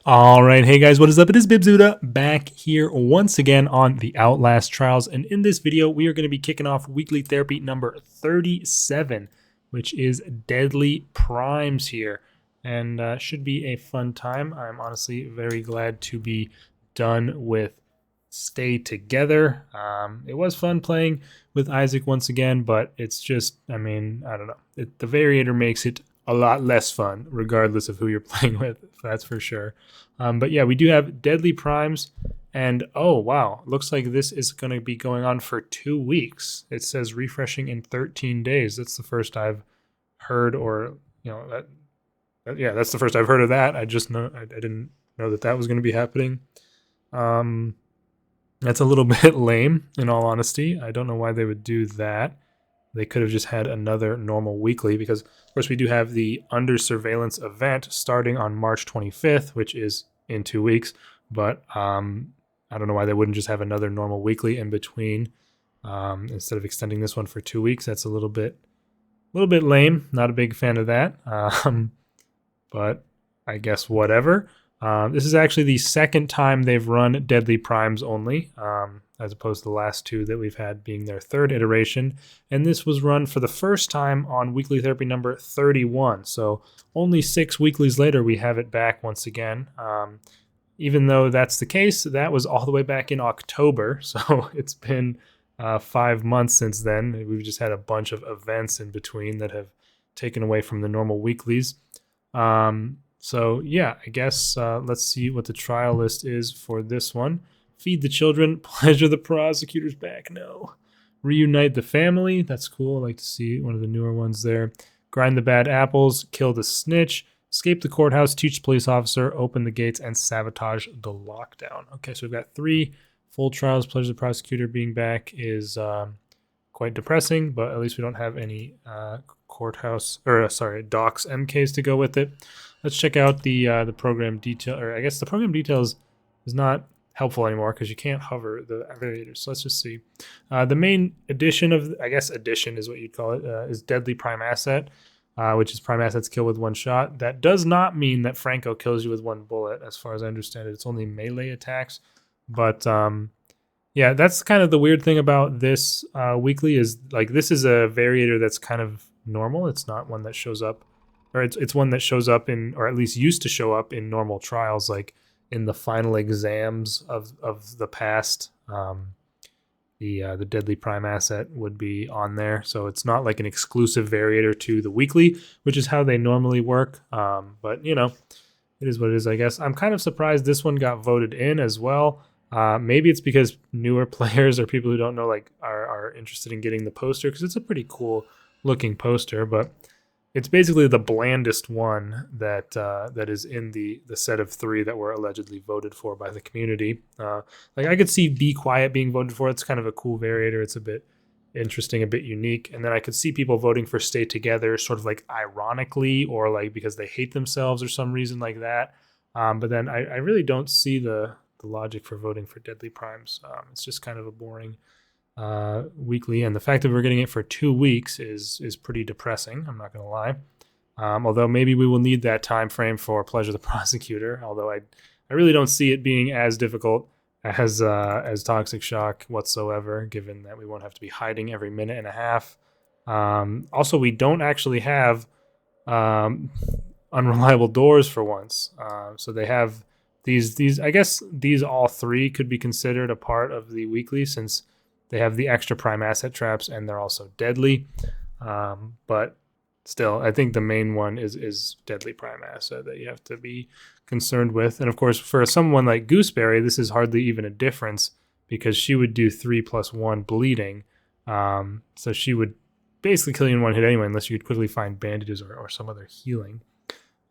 All right, hey guys, what is up? It is Bibzuda back here once again on the Outlast trials, and in this video we are going to be kicking off weekly therapy number 37, which is Deadly Primes here, and should be a fun time. I'm honestly very glad to be done with Stay Together. It was fun playing with Isaac once again, but it's just, I mean, I don't know. The variator makes it a lot less fun, regardless of who you're playing with. That's for sure. But yeah, we do have Deadly Primes, and oh wow, looks like this is going to be going on for 2 weeks. It says refreshing in 13 days. That's the first I've heard, or yeah, that's the first I've heard of that. I didn't know that was going to be happening. Um, that's a little bit lame, in all honesty. I don't know why they would do that. They could have just had another normal weekly because, of course, we do have the Under Surveillance event starting on March 25th, which is in 2 weeks. But I don't know why they wouldn't just have another normal weekly in between instead of extending this one for 2 weeks. That's a little bit lame. Not a big fan of that. But I guess whatever. This is actually the second time they've run Deadly Primes only, as opposed to the last two that we've had being their third iteration. And this was run for the first time on weekly therapy number 31. So only 6 weeklies later, we have it back once again. Even though that's the case, that was all the way back in October. So it's been 5 months since then. We've just had a bunch of events in between that have taken away from the normal weeklies. So yeah, I guess let's see what the trial list is for this one. Feed the children, pleasure the prosecutors back. No. Reunite the family. That's cool. I like to see one of the newer ones there. Grind the bad apples, kill the snitch, escape the courthouse, teach the police officer, open the gates, and sabotage the lockdown. Okay, so we've got 3 full trials. Pleasure the prosecutor being back is quite depressing, but at least we don't have any docs MKs to go with it. Let's check out the program detail, or I guess the program details is not helpful anymore because you can't hover the variators. So let's just see. The main addition addition is what you'd call it, is Deadly Prime Asset, which is prime assets kill with 1 shot. That does not mean that Franco kills you with 1 bullet, as far as I understand it. It's only melee attacks. But yeah, that's kind of the weird thing about this weekly is like this is a variator that's kind of normal. It's not one that shows up, or it's one that shows up in, or at least used to show up in normal trials, like in the final exams of the past. The Deadly Prime Asset would be on there, so it's not like an exclusive variator to the weekly, which is how they normally work. But you know, it is what it is, I guess. I'm kind of surprised this one got voted in as well. Maybe it's because newer players or people who don't know are interested in getting the poster, because it's a pretty cool looking poster, but it's basically the blandest one that is in the set of 3 that were allegedly voted for by the community. Like I could see Be Quiet being voted for. It's kind of a cool variator. It's a bit interesting, a bit unique. And then I could see people voting for Stay Together sort of like ironically, or like because they hate themselves or some reason like that. But then I really don't see the logic for voting for Deadly Primes. It's just kind of a boring weekly, and the fact that we're getting it for 2 weeks is pretty depressing. I'm not gonna lie. Although maybe we will need that time frame for Pleasure the Prosecutor. Although I really don't see it being as difficult as Toxic Shock whatsoever, given that we won't have to be hiding every minute and a half. Also, we don't actually have unreliable doors for once. So they have these. I guess these all 3 could be considered a part of the weekly, since they have the extra prime asset traps and they're also deadly. But still, I think the main one is Deadly Prime Asset that you have to be concerned with. And of course, for someone like Gooseberry, this is hardly even a difference because she would do 3+1 bleeding. So she would basically kill you in 1 hit anyway, unless you could quickly find bandages or some other healing.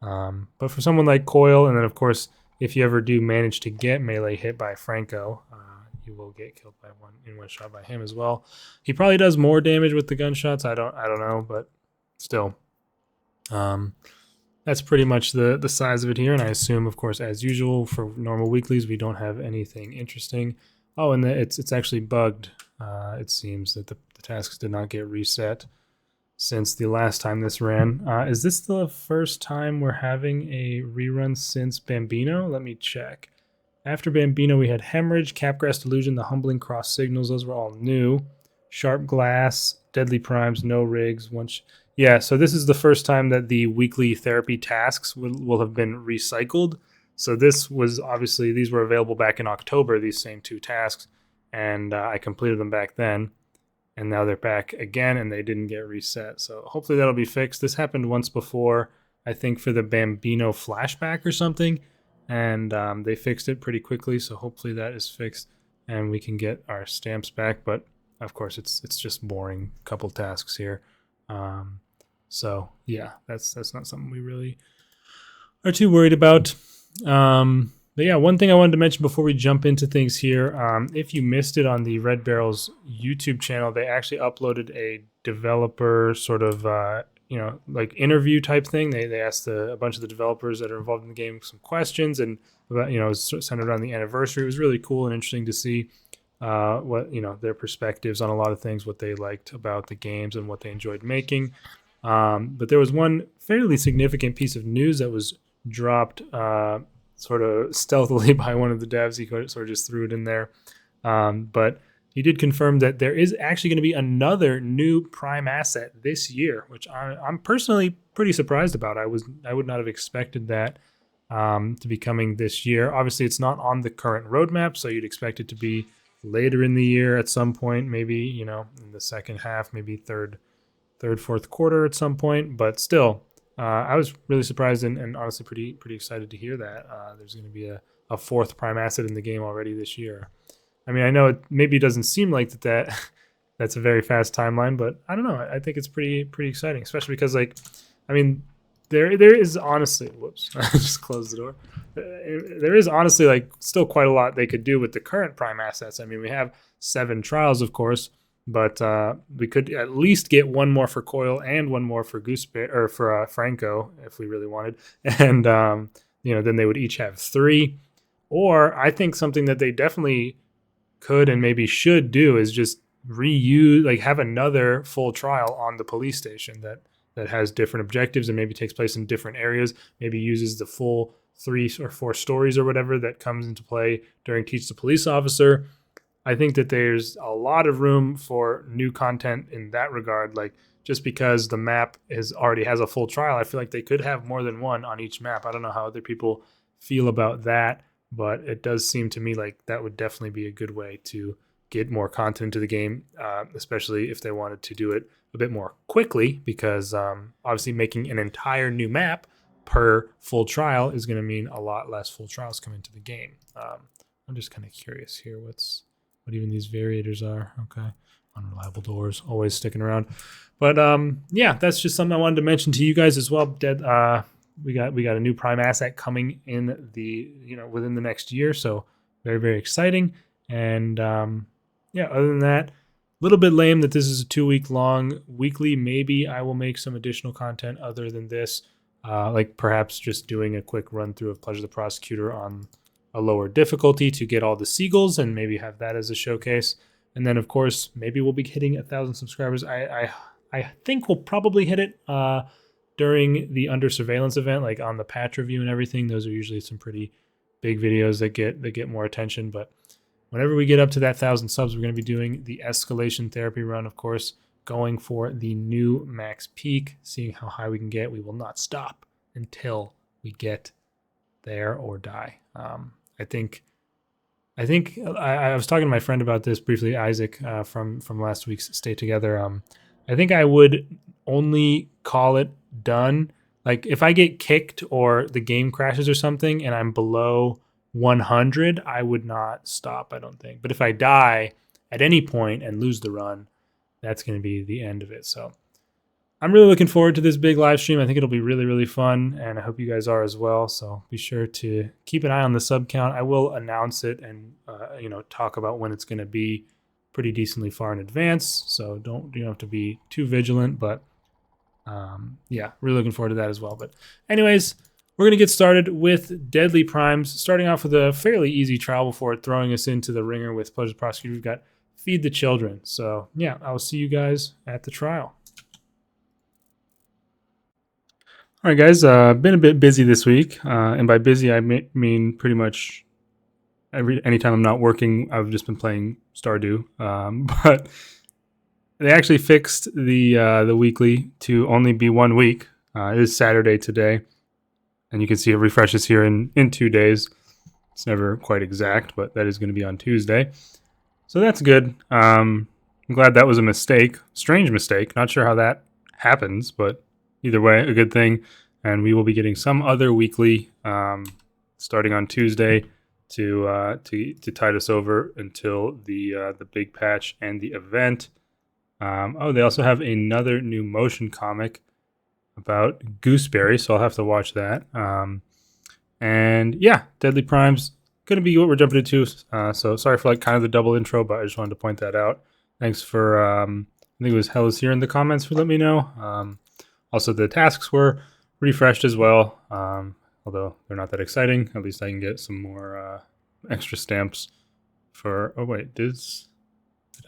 But for someone like Coil, and then of course, if you ever do manage to get melee hit by Franco, you will get killed by 1 shot by him as well. He probably does more damage with the gunshots. I don't know, but still, that's pretty much the size of it here. And I assume, of course, as usual for normal weeklies, we don't have anything interesting. Oh, and it's actually bugged. It seems that the tasks did not get reset. since the last time this ran. Is this the first time we're having a rerun since Bambino? Let me check. After Bambino, we had Hemorrhage, Capgrass Delusion, The Humbling Cross Signals. Those were all new. Sharp Glass, Deadly Primes, No Rigs. Yeah, so this is the first time that the weekly therapy tasks will have been recycled. So this was obviously, these were available back in October, these same 2 tasks, and I completed them back then. And now they're back again, and they didn't get reset. So hopefully that'll be fixed. This happened once before, I think for the Bambino flashback or something, and they fixed it pretty quickly. So hopefully that is fixed, and we can get our stamps back. But of course, it's just boring couple tasks here. So yeah, that's not something we really are too worried about. But yeah, one thing I wanted to mention before we jump into things here, if you missed it on the Red Barrel's YouTube channel, they actually uploaded a developer sort of, like interview type thing. They asked a bunch of the developers that are involved in the game some questions, and about, it was centered around the anniversary. It was really cool and interesting to see what, their perspectives on a lot of things, what they liked about the games and what they enjoyed making. But there was one fairly significant piece of news that was dropped sort of stealthily by one of the devs. He sort of just threw it in there. But he did confirm that there is actually going to be another new Prime asset this year, which I'm personally pretty surprised about. I would not have expected that to be coming this year. Obviously, it's not on the current roadmap, so you'd expect it to be later in the year at some point, maybe, in the second half, maybe third, fourth quarter at some point. But still, I was really surprised and honestly pretty excited to hear that there's going to be a 4th Prime asset in the game already this year. I mean, I know maybe it doesn't seem like that's a very fast timeline, but I don't know. I think it's pretty exciting, especially because there is honestly, whoops, I just closed the door. There is honestly still quite a lot they could do with the current Prime assets. I mean, we have 7 trials, of course. But we could at least get 1 more for Coil and 1 more for or for Franco if we really wanted, and then they would each have 3. Or I think something that they definitely could and maybe should do is just reuse, have another full trial on the police station that has different objectives and maybe takes place in different areas. Maybe uses the full 3 or 4 stories or whatever that comes into play during Teach the Police Officer. I think that there's a lot of room for new content in that regard. Just because the map already has a full trial, I feel like they could have more than 1 on each map. I don't know how other people feel about that, but it does seem to me like that would definitely be a good way to get more content into the game, especially if they wanted to do it a bit more quickly, because obviously making an entire new map per full trial is going to mean a lot less full trials come into the game. I'm just kind of curious here what even these variators are. Okay. Unreliable doors, always sticking around. But yeah, that's just something I wanted to mention to you guys as well. We got a new Prime asset coming in within the next year, so very exciting. And yeah, other than that, a little bit lame that this is a 2-week long weekly. Maybe I will make some additional content other than this, perhaps just doing a quick run through of Pleasure the Prosecutor on a lower difficulty to get all the seagulls and maybe have that as a showcase. And then, of course, maybe we'll be hitting 1,000 subscribers. I think we'll probably hit it during the Under Surveillance event, on the patch review and everything. Those are usually some pretty big videos that get more attention. But whenever we get up to that 1,000 subs, we're going to be doing the escalation therapy run, of course, going for the new max peak, seeing how high we can get. We will not stop until we get there or die. I think I was talking to my friend about this briefly, Isaac, from last week's Stay Together. I think I would only call it done. If I get kicked or the game crashes or something and I'm below 100, I would not stop, I don't think. But if I die at any point and lose the run, that's going to be the end of it. So I'm really looking forward to this big live stream. I think it'll be really fun, and I hope you guys are as well. So be sure to keep an eye on the sub count. I will announce it and talk about when it's going to be pretty decently far in advance. So you don't have to be too vigilant, but yeah, really looking forward to that as well. But anyways, we're going to get started with Deadly Primes, starting off with a fairly easy trial before throwing us into the ringer with Pleasure Prosecutor. We've got Feed the Children. So yeah, I will see you guys at the trial. All right, guys. Been a bit busy this week, and by busy I mean pretty much anytime I'm not working. I've just been playing Stardew. But they actually fixed the weekly to only be 1 week. It is Saturday today, and you can see it refreshes here in 2 days. It's never quite exact, but that is going to be on Tuesday, so that's good. I'm glad that was a mistake, strange mistake. Not sure how that happens, but either way, a good thing. And we will be getting some other weekly starting on Tuesday to tide us over until the big patch and the event. Oh, they also have another new motion comic about Gooseberry, so I'll have to watch that. And yeah, Deadly Prime's gonna be what we're jumping into. So sorry for like kind of the double intro, but I just wanted to point that out. Thanks for I think it was Hellas here in the comments for letting me know. Also, the tasks were refreshed as well, although they're not that exciting. At least I can get some more extra stamps for. Oh wait, did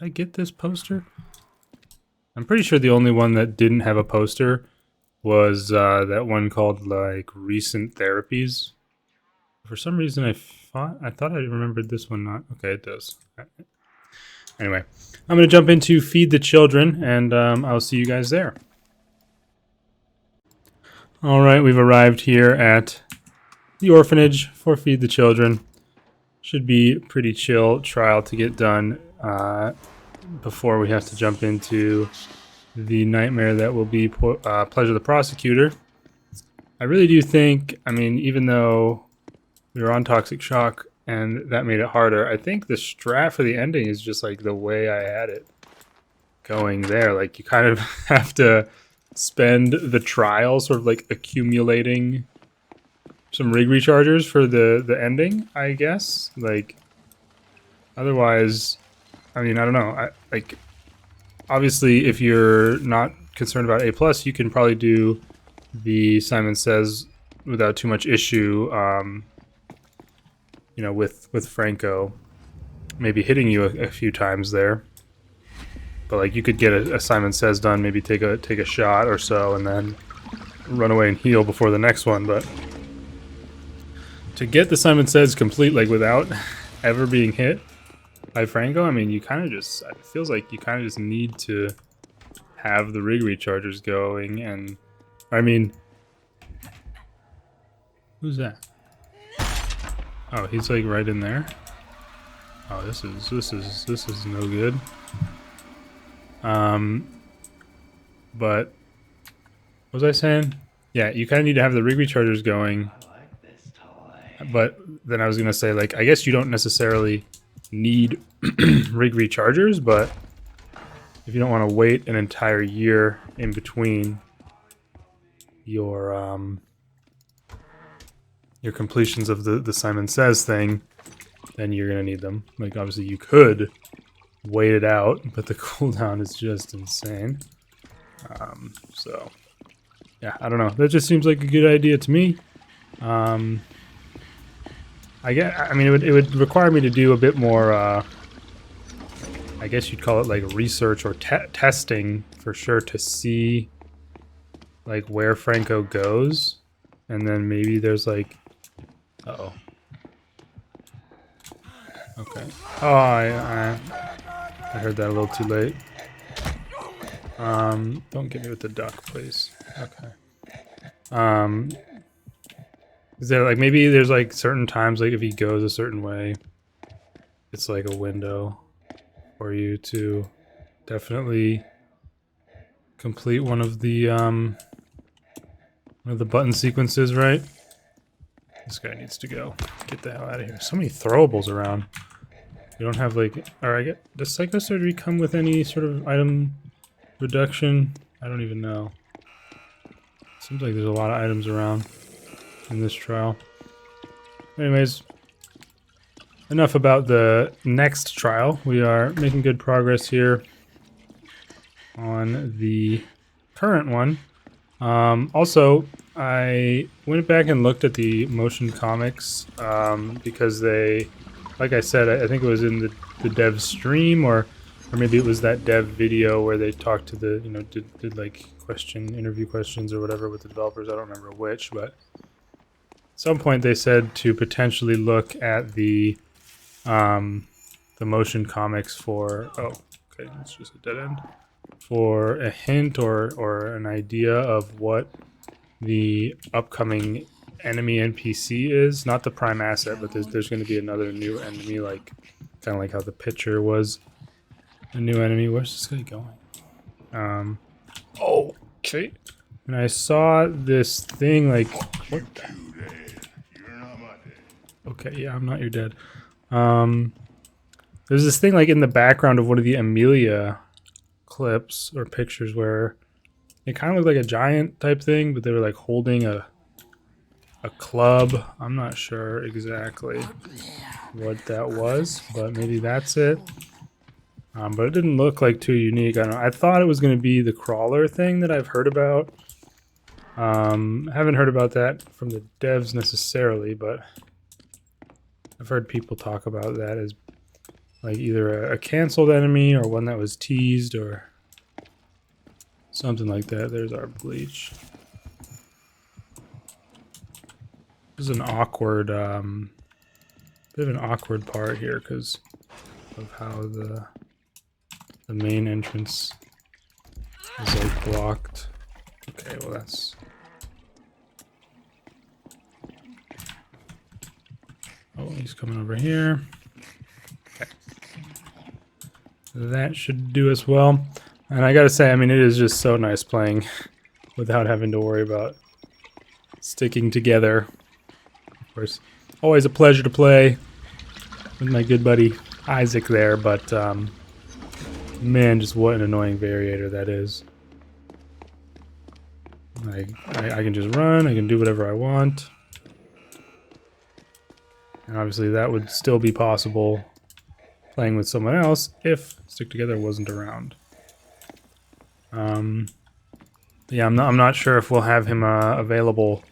I get this poster? I'm pretty sure the only one that didn't have a poster was that one called like recent therapies. For some reason, I thought I remembered this one. Not okay. It does. Anyway, I'm gonna jump into Feed the Children, and I'll see you guys there. All right, we've arrived here at the orphanage for Feed the Children. Should be a pretty chill trial to get done before we have to jump into the nightmare that will be Pleasure the Prosecutor. I really do think, I mean, even though we were on Toxic Shock and that made it harder, I think the strat for the ending is just like the way I had it going there. Like you kind of have to spend the trial sort of like accumulating some rig rechargers for the ending, I guess. Like otherwise, I mean, I don't know. Like obviously if you're not concerned about A+, you can probably do the Simon Says without too much issue. You know, with Franco maybe hitting you a few times there. But like you could get a Simon Says done, maybe take a shot or so, and then run away and heal before the next one. But to get the Simon Says complete, like without ever being hit by Franco, I mean, you kind of just, it feels like you kind of just need to have the rig rechargers going. And I mean, who's that? Oh, he's like right in there. Oh, this is no good. But what was I saying? Yeah, you kind of need to have the rig rechargers going. I like this toy. But then I was gonna say, like, I guess you don't necessarily need rig rechargers, but if you don't want to wait an entire year in between your completions of the Simon Says thing, then you're gonna need them. Like, obviously, you could wait it out, but the cooldown is just insane. So yeah, I don't know. That just seems like a good idea to me. I mean, it would require me to do a bit more. I guess you'd call it like research or testing for sure to see like where Franco goes, and then maybe there's like, uh-oh. Okay. Oh, I heard that a little too late. Don't get me with the duck, please. Okay. Is there like, maybe there's like certain times, like if he goes a certain way, it's like a window for you to definitely complete one of the button sequences, right? This guy needs to go. Get the hell out of here. So many throwables around. You don't have like, alright, does psychosurgery come with any sort of item reduction? I don't even know. Seems like there's a lot of items around in this trial. Anyways, enough about the next trial. We are making good progress here on the current one. Also, I went back and looked at the motion comics because they, like I said, I think it was in the dev stream, or Or maybe it was that dev video where they talked to the, did like interview questions or whatever with the developers. I don't remember which, but at some point they said to potentially look at the motion comics for, oh, okay, it's just a dead end, for a hint or an idea of what the upcoming enemy NPC is. Not the prime asset, but there's going to be another new enemy, like kind of like how the pitcher was a new enemy. Where's this guy going? Okay. And I saw this thing like, what the? Okay, yeah, I'm not your dad. There's this thing like in the background of one of the Amelia clips or pictures where it kind of looked like a giant type thing, but they were like holding a club. I'm not sure exactly what that was, but maybe that's it. But it didn't look like too unique. I don't know. I thought it was going to be the crawler thing that I've heard about. I haven't heard about that from the devs necessarily, but I've heard people talk about that as like either a canceled enemy or one that was teased or something like that. There's our bleach. This is an awkward, bit of an awkward part here because of how the main entrance is like blocked. Okay, well that's... Oh, he's coming over here. Okay. That should do us well. And I gotta say, I mean, it is just so nice playing without having to worry about sticking together. Of course, always a pleasure to play with my good buddy Isaac there, but man, just what an annoying variator that is. I can just run, I can do whatever I want. And obviously that would still be possible playing with someone else if Stick Together wasn't around. Yeah, I'm not sure if we'll have him available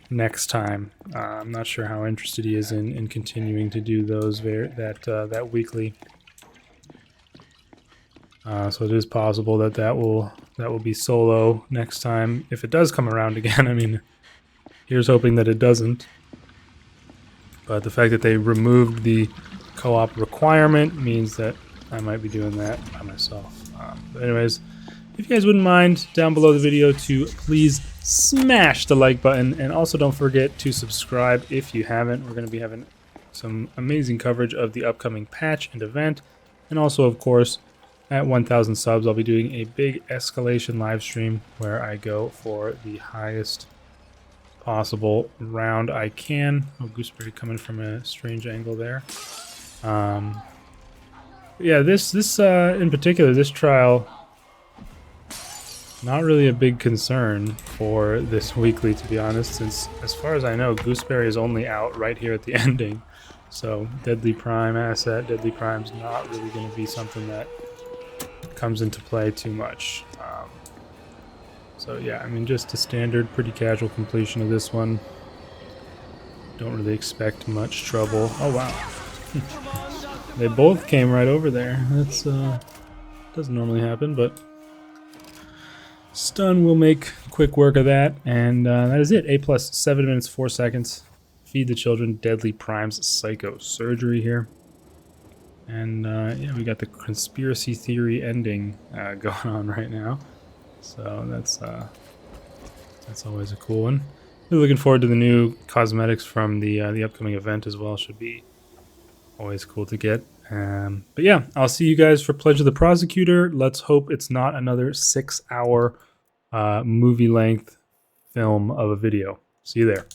next time. I'm not sure how interested he is in continuing to do those that weekly. So it is possible that will be solo next time if it does come around again. I mean, here's hoping that it doesn't. But the fact that they removed the co-op requirement means that I might be doing that by myself. But anyways, if you guys wouldn't mind down below the video to please smash the like button, and also don't forget to subscribe if you haven't. We're going to be having some amazing coverage of the upcoming patch and event, and also of course at 1,000 subs I'll be doing a big escalation live stream where I go for the highest possible round I can. Oh, Gooseberry coming from a strange angle there. Yeah, this in particular, this trial, not really a big concern for this weekly, to be honest, since as far as I know, Gooseberry is only out right here at the ending. So Deadly Prime asset, Deadly Prime's not really going to be something that comes into play too much. So yeah, I mean, just a standard, pretty casual completion of this one. Don't really expect much trouble. Oh wow. They both came right over there. That's doesn't normally happen, but stun will make quick work of that. And that is it. A+, 7 minutes 4 seconds. Feed the Children, Deadly Prime's Psycho Surgery here. And yeah, we got the conspiracy theory ending going on right now. So that's always a cool one. Really looking forward to the new cosmetics from the upcoming event as well. Should be always cool to get. But yeah, I'll see you guys for Pledge of the Prosecutor. Let's hope it's not another 6-hour movie length film of a video. See you there.